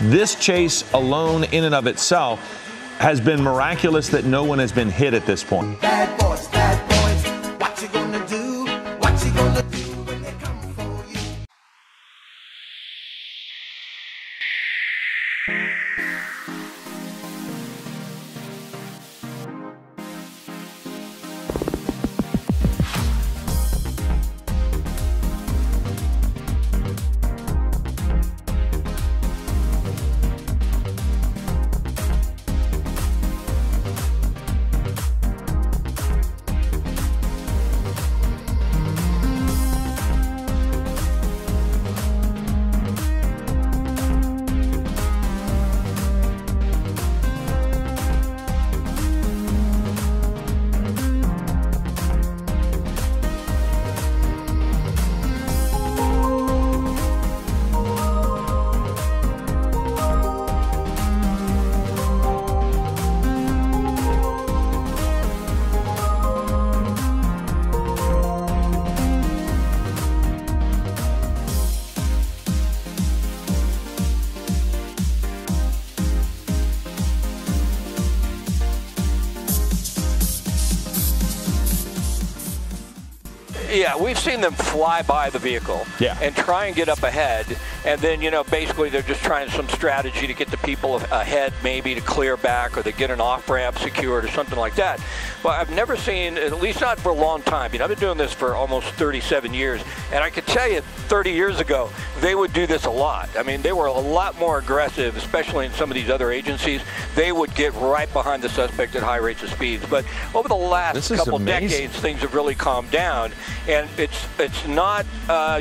This chase alone in and of itself has been miraculous that no one has been hit at this point. Bad boys, what you gonna do? What you gonna do when they come for you? Yeah, we've seen them fly by the vehicle and try and get up ahead, and then, you know, basically they're just trying some strategy to get the people ahead, maybe to clear back, or they get an off-ramp secured or something like that. But I've never seen, at least not for a long time, you know, I've been doing this for almost 37 years, and I could tell you 30 years ago, they would do this a lot. I mean, they were a lot more aggressive, especially in some of these other agencies. They would get right behind the suspect at high rates of speeds. But over the last couple decades, things have really calmed down. And it's not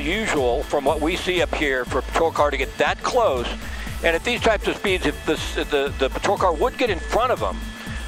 usual from what we see up here for a patrol car to get that close. And at these types of speeds, if the patrol car would get in front of them,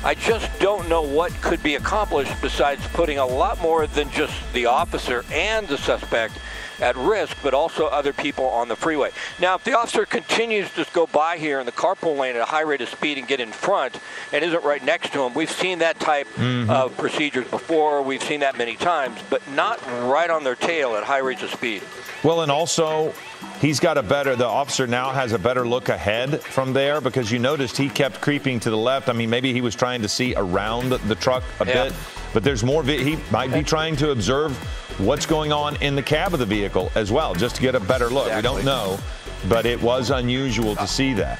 I just don't know what could be accomplished besides putting a lot more than just the officer and the suspect at risk, but also other people on the freeway. Now, if the officer continues to go by here in the carpool lane at a high rate of speed and get in front and isn't right next to him, we've seen that type of procedures before. We've seen that many times, but not right on their tail at high rates of speed. Well, and also, he's got the officer now has a better look ahead from there, because you noticed he kept creeping to the left. I mean, maybe he was trying to see around the truck a bit, but there's more. He might be trying to observe what's going on in the cab of the vehicle as well, just to get a better look. We don't know, but it was unusual to see that.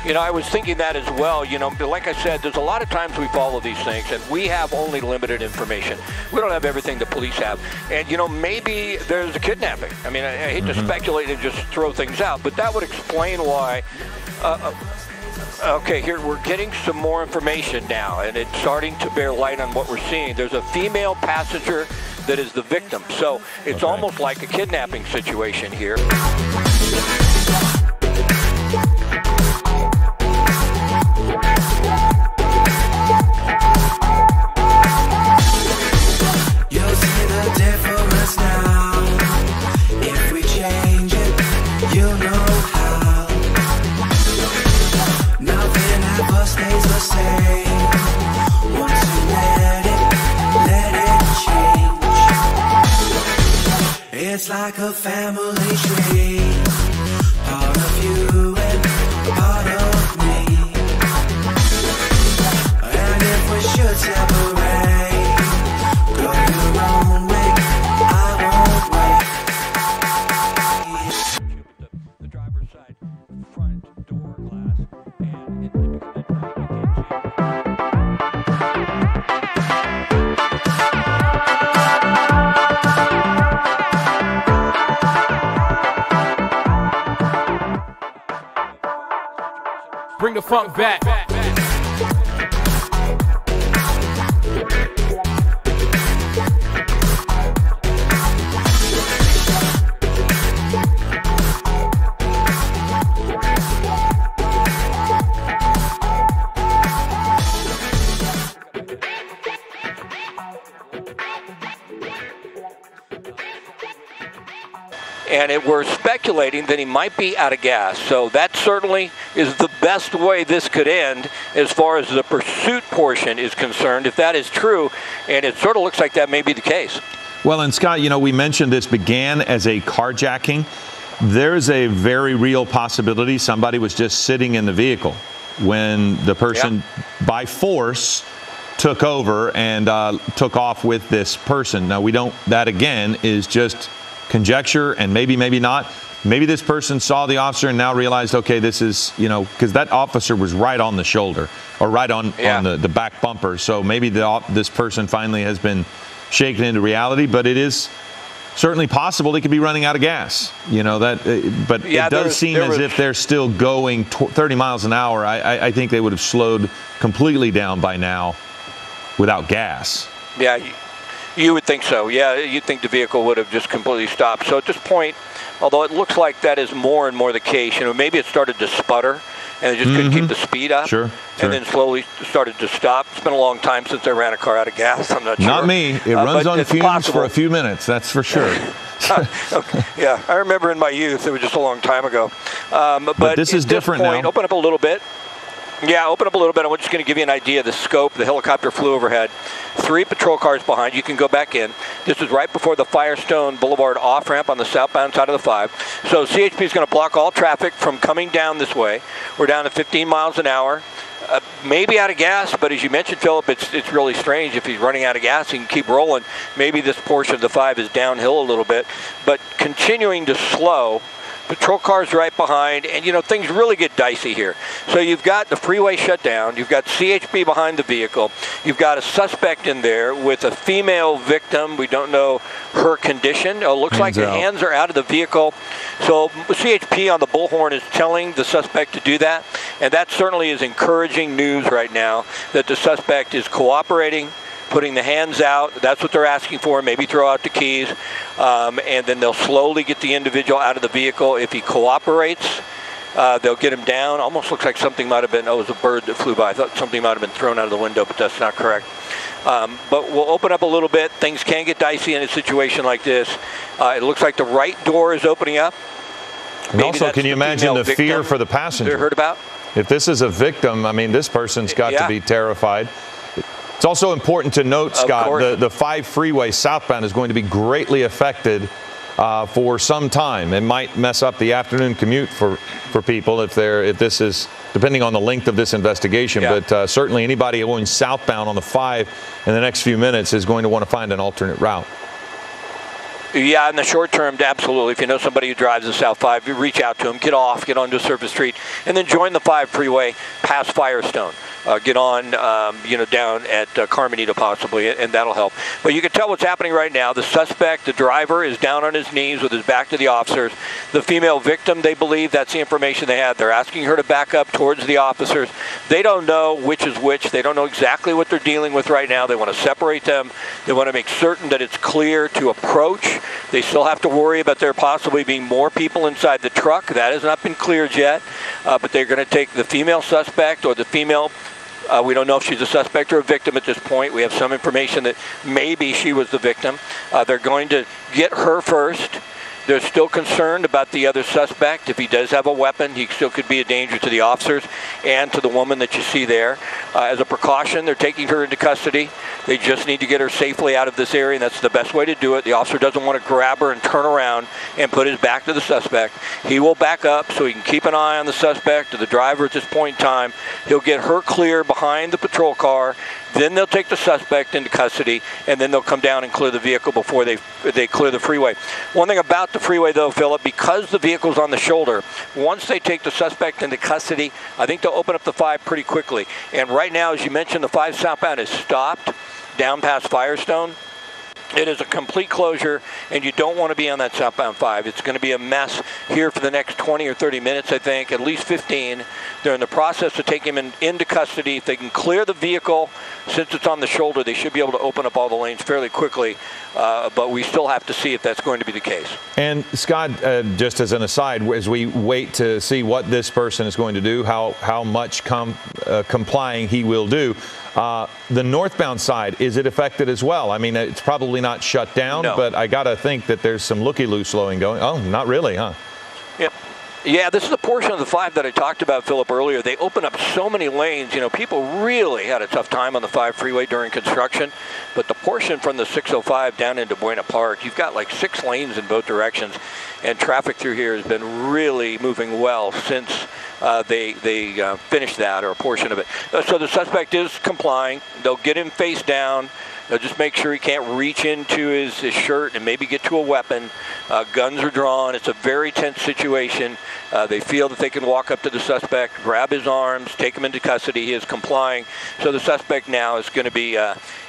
You know, I was thinking that as well. You know, like I said, there's a lot of times we follow these things and we have only limited information. We don't have everything the police have. And, you know, maybe there's a kidnapping. I mean, I hate to speculate and just throw things out, but that would explain why. Okay, here we're getting some more information now, and it's starting to bear light on what we're seeing. There's a female passenger that is the victim. So it's almost like a kidnapping situation here. You'll see the difference now. If we change it, you'll know how. Nothing ever stays the same. Once you let it change. It's like a family tree. Part of you and part of me. And if we should separate, go your own way, I won't wait. The driver's side front door glass, and it Bring the funk back. And we're speculating that he might be out of gas. So that certainly is the best way this could end as far as the pursuit portion is concerned, if that is true. And it sort of looks like that may be the case. Well, and Scott, you know, we mentioned this began as a carjacking, There's a very real possibility somebody was just sitting in the vehicle when the person by force took over and took off with this person. Now, that again is just conjecture, and maybe not. Maybe this person saw the officer and now realized, okay, this is, because that officer was right on the shoulder or right on the back bumper. So maybe this person finally has been shaken into reality, but it is certainly possible they could be running out of gas. But it does seem as if they're still going 30 miles an hour. I think they would have slowed completely down by now without gas. Yeah, you would think so. Yeah, you'd think the vehicle would have just completely stopped. So at this point, although it looks like that is more and more the case, maybe it started to sputter and it just couldn't keep the speed up. Sure. And then slowly started to stop. It's been a long time since I ran a car out of gas. I'm not sure. Not me. It runs on fumes for a few minutes. That's for sure. Okay. Yeah, I remember in my youth. It was just a long time ago. But this is different now. Open up a little bit. Yeah, open up a little bit. I'm just going to give you an idea of the scope. The helicopter flew overhead. 3 patrol cars behind. You can go back in. This is right before the Firestone Boulevard off-ramp on the southbound side of the 5. So CHP is going to block all traffic from coming down this way. We're down to 15 miles an hour. Maybe out of gas, but as you mentioned, Philip, it's really strange. If he's running out of gas, he can keep rolling. Maybe this portion of the 5 is downhill a little bit, but continuing to slow. Patrol cars right behind, and things really get dicey here. So you've got the freeway shut down, you've got CHP behind the vehicle, you've got a suspect in there with a female victim. We don't know her condition. It looks like the hands are out of the vehicle. So CHP on the bullhorn is telling the suspect to do that, and that certainly is encouraging news right now that the suspect is cooperating, putting the hands out. That's what they're asking for. Maybe throw out the keys, and then they'll slowly get the individual out of the vehicle. If he cooperates, they'll get him down. Almost looks like something might have been, it was a bird that flew by. I thought something might have been thrown out of the window, but that's not correct. But we'll open up a little bit. Things can get dicey in a situation like this. It looks like the right door is opening up. And also, can you imagine the fear for the passenger? You heard about? If this is a victim, I mean, this person's got to be terrified. It's also important to note, Scott, the 5 freeway southbound is going to be greatly affected for some time. It might mess up the afternoon commute for people if this is, depending on the length of this investigation. But certainly anybody going southbound on the 5 in the next few minutes is going to want to find an alternate route. Yeah, in the short term, absolutely. If you know somebody who drives the South 5, you reach out to them, get onto a surface street, and then join the 5 freeway past Firestone. Get on, down at Carmenita possibly, and that'll help. But you can tell what's happening right now. The suspect, the driver, is down on his knees with his back to the officers. The female victim, they believe, that's the information they have. They're asking her to back up towards the officers. They don't know which is which. They don't know exactly what they're dealing with right now. They want to separate them. They want to make certain that it's clear to approach. They still have to worry about there possibly being more people inside the truck. That has not been cleared yet. But they're going to take the female suspect or the female. We don't know if she's a suspect or a victim at this point. We have some information that maybe she was the victim. They're going to get her first. They're still concerned about the other suspect. If he does have a weapon, he still could be a danger to the officers and to the woman that you see there. As a precaution, they're taking her into custody. They just need to get her safely out of this area, and that's the best way to do it. The officer doesn't want to grab her and turn around and put his back to the suspect. He will back up so he can keep an eye on the suspect or the driver at this point in time. He'll get her clear behind the patrol car. Then they'll take the suspect into custody, and then they'll come down and clear the vehicle before they clear the freeway. One thing about the freeway, though, Philip, because the vehicle's on the shoulder, once they take the suspect into custody, I think they'll open up the 5 pretty quickly. And right now, as you mentioned, the 5 southbound is stopped down past Firestone. It is a complete closure, and you don't want to be on that southbound 5. It's going to be a mess here for the next 20 or 30 minutes, I think, at least 15. They're in the process to take him into custody. If they can clear the vehicle, since it's on the shoulder, they should be able to open up all the lanes fairly quickly. But we still have to see if that's going to be the case. And, Scott, just as an aside, as we wait to see what this person is going to do, how much complying he will do, the northbound side, is it affected as well? I mean, it's probably not shut down, but I got to think that there's some looky-loo slowing going. Oh, not really, huh? Yeah, this is a portion of the 5 that I talked about, Philip, earlier. They open up so many lanes. You know, people really had a tough time on the 5 freeway during construction. But the portion from the 605 down into Buena Park, you've got like 6 lanes in both directions. And traffic through here has been really moving well since they finished that, or a portion of it. So the suspect is complying. They'll get him face down. They'll just make sure he can't reach into his shirt and maybe get to a weapon. Guns are drawn. It's a very tense situation. They feel that they can walk up to the suspect, grab his arms, take him into custody. He is complying. So the suspect now is going to be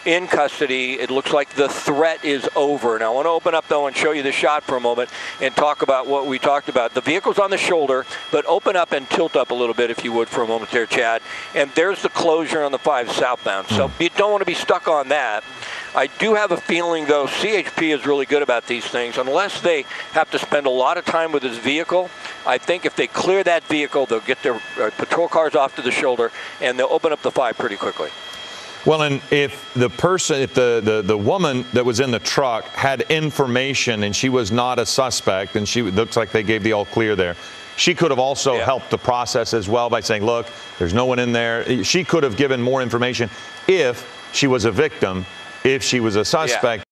in custody. It looks like the threat is over. Now I want to open up, though, and show you the shot for a moment and talk about what we talked about. The vehicle's on the shoulder, but open up and tilt up a little bit, if you would, for a moment there, Chad. And there's the closure on the 5 southbound. So you don't want to be stuck on that. I do have a feeling, though, CHP is really good about these things. Unless they have to spend a lot of time with this vehicle, I think if they clear that vehicle, they'll get their patrol cars off to the shoulder, and they'll open up the 5 pretty quickly. Well, and if the person, if the woman that was in the truck had information and she was not a suspect, and she looks like they gave the all clear there, she could have also helped the process as well by saying, look, there's no one in there. She could have given more information if she was a victim. If she was a suspect,